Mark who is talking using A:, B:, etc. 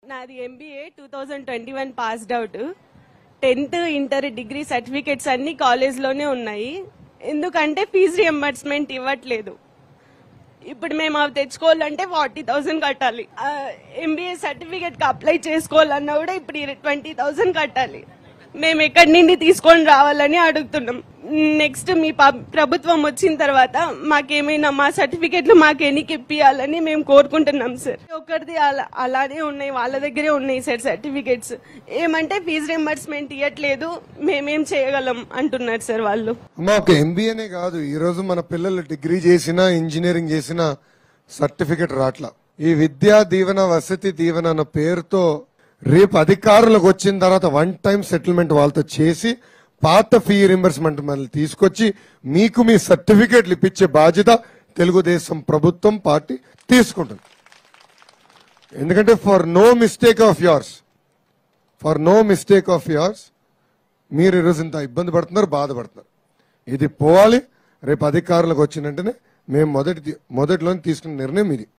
A: నాది MBA 2021 passed out. 10th inter degree certificates అన్ని college లోనే ఉన్నాయి. ఎందుకంటే ఫీజు రియంబర్స్మెంట్ ఇవ్వట్లేదు. ఇప్పుడు మేము అవి తెచ్చుకోవాలంటే 40,000 కట్టాలి. MBA సర్టిఫికెట్ కి అప్లై చేసుకోవాలన్నా కూడా ఇప్పుడు 20,000 కట్టాలి. మేము ఎక్కడి నుండి తీసుకొని రావాలని అడుగుతున్నాం. నెక్స్ట్ మీ ప్రభుత్వం వచ్చిన తర్వాత మాకేమైనా మా సర్టిఫికెట్లు మాకు ఎన్నికి ఇప్పియాలని మేము కోరుకుంటున్నాం సార్. ఒకరిది అలానే ఉన్నాయి, వాళ్ళ దగ్గరే ఉన్నాయి సార్ సర్టిఫికెట్స్. ఏమంటే ఫీజు రింబర్స్మెంట్ ఇవ్వట్లేదు, మేమేం చేయగలం అంటున్నారు సార్ వాళ్ళు.
B: ఒక MBAనే కాదు, ఈ రోజు మన పిల్లలు డిగ్రీ చేసినా ఇంజనీరింగ్ చేసినా సర్టిఫికెట్ రాట్లా. ఈ విద్యా దీవెన వసతి దీవెన అన్న పేరుతో రేపు అధికారులకు వచ్చిన తర్వాత 1 టైం సెటిల్మెంట్ వాళ్ళతో చేసి పాత ఫీ రింబర్స్మెంట్ మళ్ళీ తీసుకొచ్చి మీకు మీ సర్టిఫికేట్లు ఇప్పించే బాధ్యత తెలుగుదేశం ప్రభుత్వం పార్టీ తీసుకుంటుంది. ఎందుకంటే for no mistake of yours మీరు ఈరోజు ఇంత ఇబ్బంది పడుతున్నారు, బాధపడుతున్నారు. ఇది పోవాలి. రేపు అధికారులకు వచ్చిన వెంటనే మేము మొదటిలోనే తీసుకున్న నిర్ణయం ఇది.